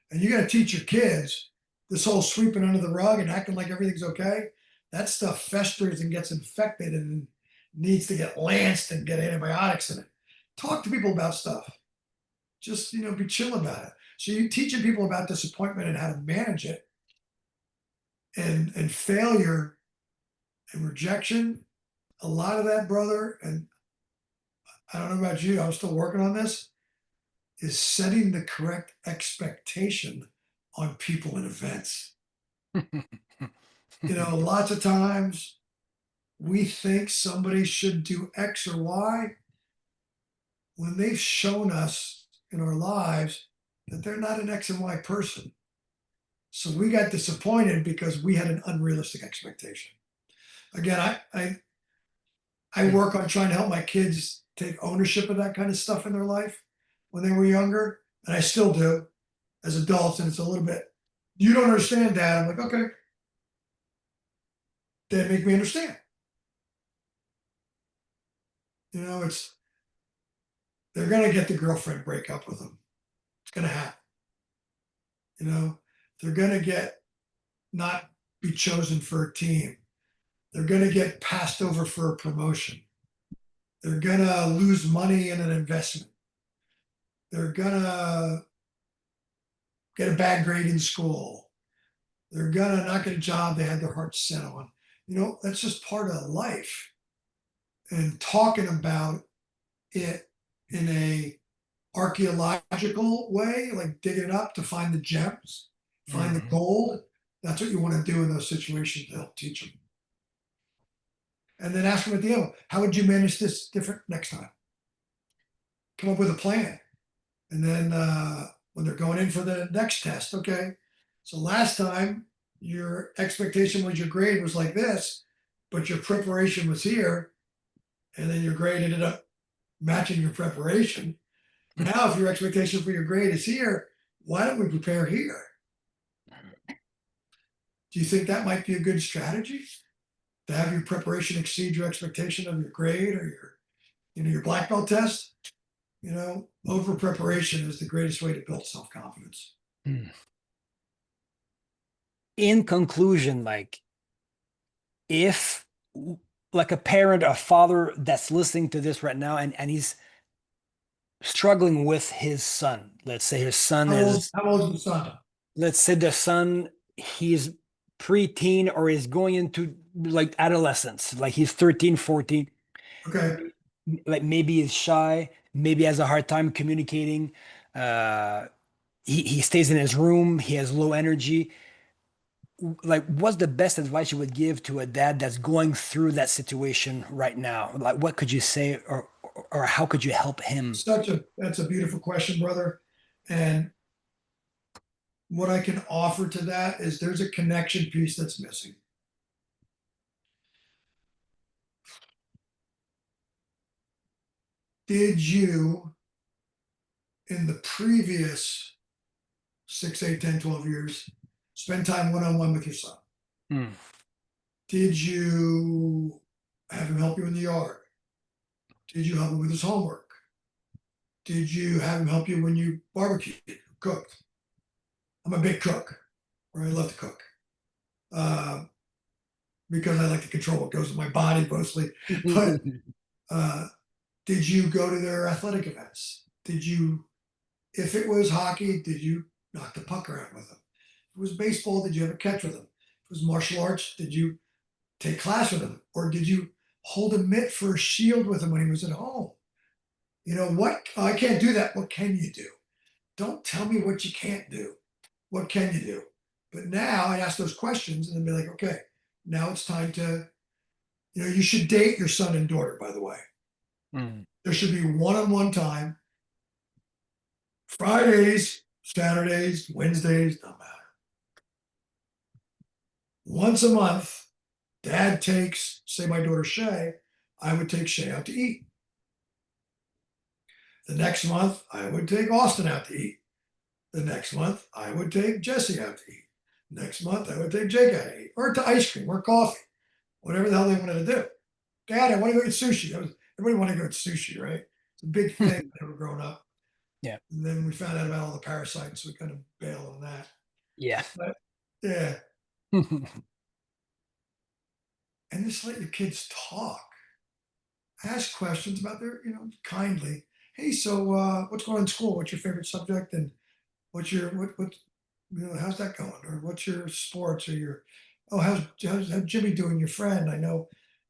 And you got to teach your kids this whole sweeping under the rug and acting like everything's okay. That stuff festers and gets infected and needs to get lanced and get antibiotics in it. Talk to people about stuff. Just, be chill about it. So you're teaching people about disappointment and how to manage it, and failure and rejection. A lot of that, brother, and I don't know about you, I'm still working on this, is setting the correct expectation on people and events. Lots of times we think somebody should do X or Y when they've shown us in our lives that they're not an X and Y person. So we got disappointed because we had an unrealistic expectation. Again, I work on trying to help my kids take ownership of that kind of stuff in their life when they were younger, and I still do as adults. And it's a little bit, you don't understand, Dad. I'm like, okay, Dad, make me understand. It's they're gonna get the girlfriend break up with them. It's gonna happen. They're gonna get not be chosen for a team. They're gonna get passed over for a promotion. They're gonna lose money in an investment. They're gonna get a bad grade in school. They're gonna not get a job they had their hearts set on. That's just part of life. And talking about it in a archaeological way, like digging it up to find the gems, find the
Mhm.
gold. That's what you want to do in those situations to help teach them. And then ask them at the end, how would you manage this different next time? Come up with a plan. And then when they're going in for the next test, okay, so last time your expectation was your grade was like this, but your preparation was here, and then your grade ended up matching your preparation. Now, if your expectation for your grade is here, why don't we prepare here? Do you think that might be a good strategy to have your preparation exceed your expectation of your grade or your black belt test? Over preparation is the greatest way to build self-confidence.
Mm. In conclusion, like if like a parent, a father that's listening to this right now and he's struggling with his son. Let's say his son is,
How old is the son?
let's say the son, he's preteen or is going into like adolescence, like he's 13, 14,
Okay.
like maybe he's shy, maybe has a hard time communicating. Uh, he stays in his room, he has low energy. Like, what's the best advice you would give to a dad that's going through that situation right now? Like, what could you say, or how could you help him?
That's a beautiful question, brother. And what I can offer to that is there's a connection piece that's missing. Did you, in the previous 6, 8, 10, 12 years, spend time one-on-one with your son?
Mm.
Did you have him help you in the yard? Did you help him with his homework? Did you have him help you when you barbecued, cooked? I'm a big cook, or I love to cook. Uh, because I like to control what goes in my body mostly. But uh, did you go to their athletic events? Did you, if it was hockey, did you knock the puck around with them? If it was baseball, did you ever catch with them? If it was martial arts, did you take class with him? Or did you hold a mitt for a shield with him when he was at home? You know, what, oh, I can't do that. What can you do? Don't tell me what you can't do. What can you do? But now I ask those questions and then be like, okay, now it's time to, you know, you should date your son and daughter, by the way.
Mm.
There should be one-on-one time, Fridays, Saturdays, Wednesdays, no matter. Once a month, dad takes, say my daughter Shay, I would take Shay out to eat. The next month, I would take Austin out to eat. The next month, I would take Jesse out to eat. Next month, I would take Jake out to eat, or to ice cream, or coffee, whatever the hell they wanted to do. Dad, I want to go get sushi. Everybody wanted to go get sushi, right? It's a big thing when they were growing up.
Yeah.
And then we found out about all the parasites, so we kind of bailed on that.
Yeah.
But yeah, and just let your kids talk. Ask questions about their, you know, kindly. Hey, so what's going on in school? What's your favorite subject? And what's your what you know, how's that going? Or what's your sports or your oh, how's Jimmy doing, your friend? I know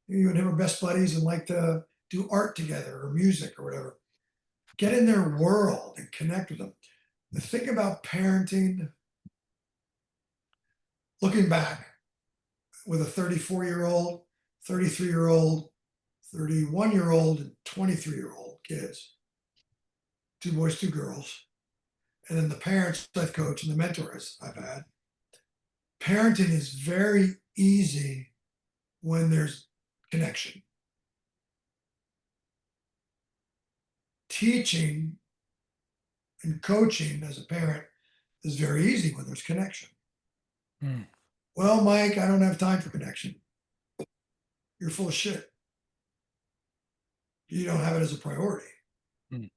you and him are best buddies and like to do art together or music or whatever. Get in their world and connect with them. The thing about parenting, looking back with a 34-year-old, 33-year-old, 31-year-old, and 23-year-old kids, two boys, two girls, and then the parents I've coached and the mentors I've had. Parenting is very easy when there's connection. Teaching and coaching as a parent is very easy when there's connection.
Mm.
Well, Mike, I don't have time for connection. You're full of shit. You don't have it as a priority.
Mm.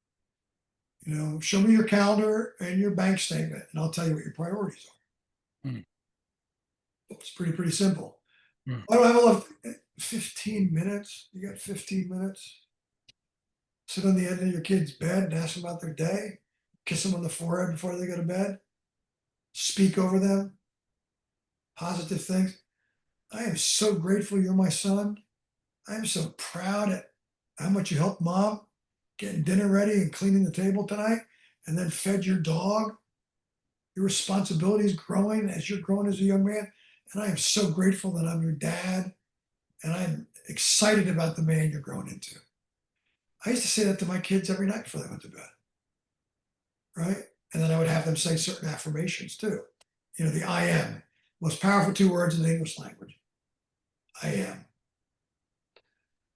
You know, show me your calendar and your bank statement, and I'll tell you what your priorities are.
Mm.
It's pretty simple.
Mm.
Why do I have all of 15 minutes? You got 15 minutes? Sit on the end of your kid's bed and ask them about their day, kiss them on the forehead before they go to bed, speak over them, positive things. I am so grateful you're my son. I am so proud at how much you helped mom getting dinner ready and cleaning the table tonight, and then fed your dog. Your responsibility is growing as you're growing as a young man. And I am so grateful that I'm your dad. And I'm excited about the man you're growing into. I used to say that to my kids every night before they went to bed. Right? And then I would have them say certain affirmations too. You know, the I am, most powerful two words in the English language. I am.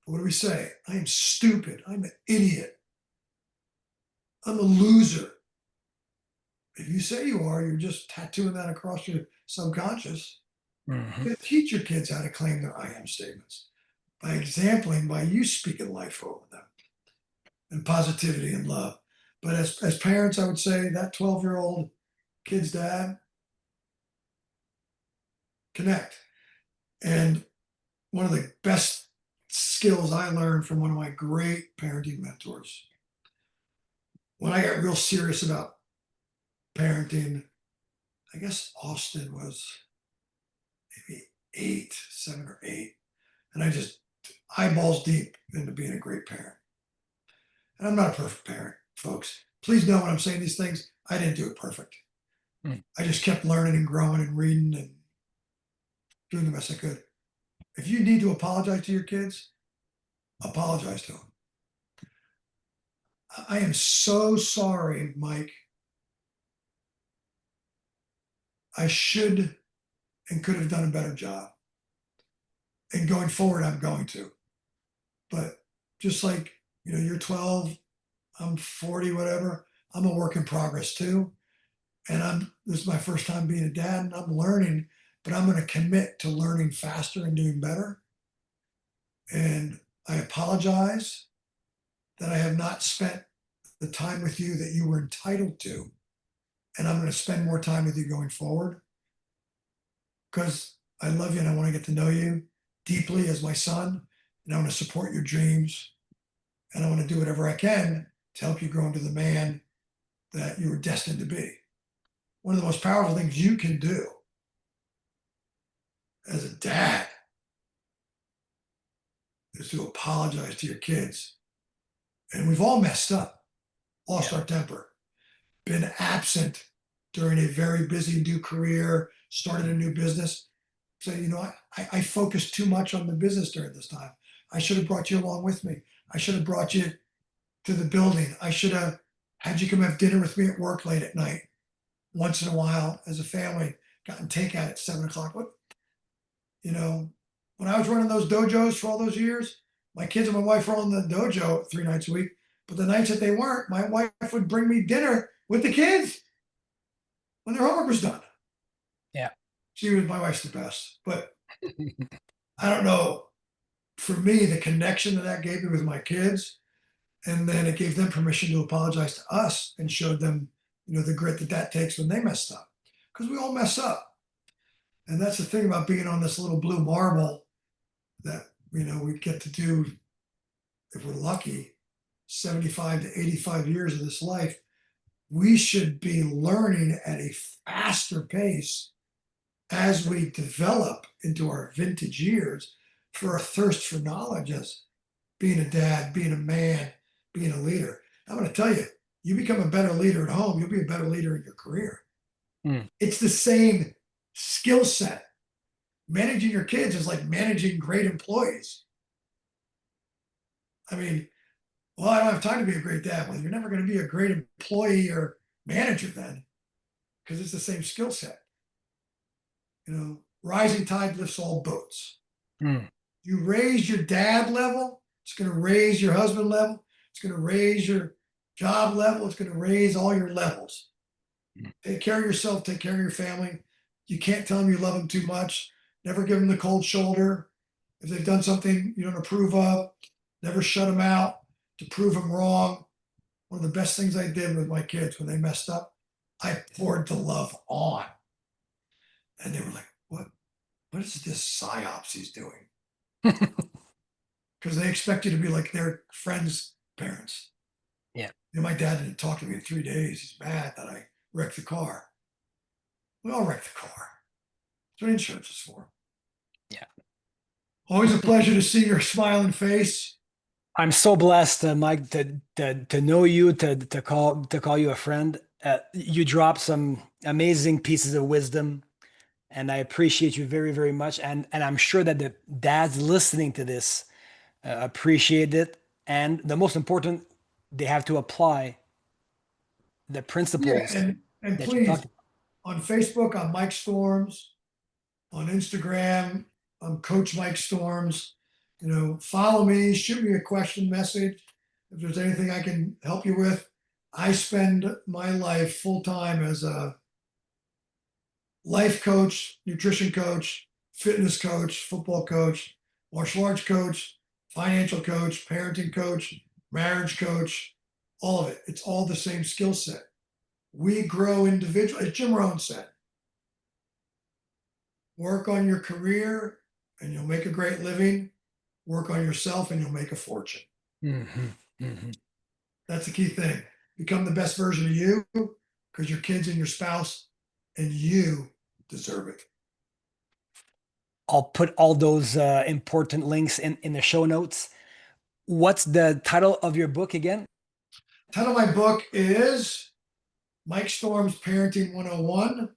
What do we say? I am stupid. I'm an idiot. I'm a loser. If you say you are, you're just tattooing that across your subconscious.
Mhm.
You teach your kids how to claim their I am statements by exampling, by you speaking life over them and positivity and love. But as parents, I would say that 12-year-old kid's dad, connect. And one of the best skills I learned from one of my great parenting mentors, when I got real serious about parenting, I guess Austin was maybe 8, 7 or 8. And I just eyeballs deep into being a great parent. And I'm not a perfect parent, folks. Please know when I'm saying these things, I didn't do it perfect.
Mm.
I just kept learning and growing and reading and doing the best I could. If you need to apologize to your kids, apologize to them. I am so sorry, Mike. I should and could have done a better job. And going forward, I'm going to. But just like, you know, you're 12, I'm 40, whatever, I'm a work in progress too. And this is my first time being a dad and I'm learning, but I'm going to commit to learning faster and doing better. And I apologize that I have not spent the time with you that you were entitled to. And I'm going to spend more time with you going forward because I love you and I want to get to know you. deeply as my son, and I want to support your dreams, and I want to do whatever I can to help you grow into the man that you were destined to be. One of the most powerful things you can do as a dad is to apologize to your kids. And we've all messed up, lost our temper, been absent during a very busy new career, started a new business. So, I focused too much on the business during this time. I should have brought you along with me. I should have brought you to the building. I should have had you come have dinner with me at work late at night, once in a while as a family, gotten takeout at 7 o'clock. When I was running those dojos for all those years, my kids and my wife were on the dojo 3 nights a week. But the nights that they weren't, my wife would bring me dinner with the kids when their homework was done.
Yeah.
My wife's the best. But I don't know. For me, the connection that gave me with my kids, and then it gave them permission to apologize to us and showed them, the grit that takes when they messed up. Because we all mess up. And that's the thing about being on this little blue marble that, we get to do, if we're lucky, 75 to 85 years of this life. We should be learning at a faster pace as we develop into our vintage years for a thirst for knowledge as being a dad, being a man, being a leader. I'm going to tell you, you become a better leader at home, you'll be a better leader in your career. It's the same skill set. Managing your kids is like managing great employees. I mean, well, I don't have time to be a great dad. Well, you're never going to be a great employee or manager then, because it's the same skill set. Rising tide lifts all boats. You raise your dad level, it's going to raise your husband level, it's going to raise your job level, it's going to raise all your levels. Take care of yourself, take care of your family. You can't tell them you love them too much. Never give them the cold shoulder. If they've done something you don't approve of, never shut them out to prove them wrong. One of the best things I did with my kids when they messed up, I poured the love on. And they were like, what is this psyops he's doing? Because they expect you to be like their friends' parents.
Yeah.
My dad didn't talk to me in 3 days. He's mad that I wrecked the car. We all wrecked the car. That's what insurance is for.
Yeah.
Always a pleasure to see your smiling face.
I'm so blessed, Mike, to know you, to call you a friend. You dropped some amazing pieces of wisdom, and I appreciate you very, very much. And I'm sure that the dads listening to this appreciate it. And the most important, they have to apply the principles
And
that you
please,
talked about.
on Facebook, I'm Mike Storms. On Instagram, I'm Coach Mike Storms. Follow me, shoot me a question message if there's anything I can help you with. I spend my life full time as a life coach, nutrition coach, fitness coach, football coach, martial arts coach, financial coach, parenting coach, marriage coach, all of it. It's all the same skill set. We grow individually, as Jim Rohn said. Work on your career and you'll make a great living. Work on yourself and you'll make a fortune. That's the key thing. Become the best version of you, because your kids and your spouse and you deserve it.
I'll put all those important links in the show notes. What's the title of your book again?
Title of my book is Mike Storms Parenting 101.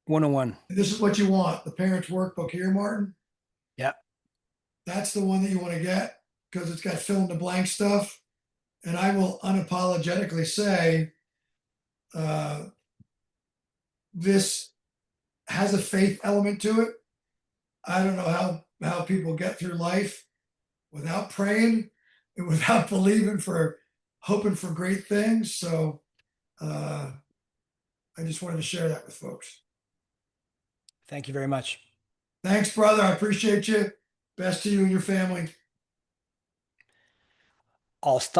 101.
And this is what you want, the parents workbook here, Martin.
Yeah.
That's the one that you want to get, because it's got fill in the blank stuff. And I will unapologetically say, this has a faith element to it. I don't know how people get through life without praying and without hoping for great things. So I just wanted to share that with folks.
Thank you very much.
Thanks, brother. I appreciate you. Best to you and your family.
I'll stop.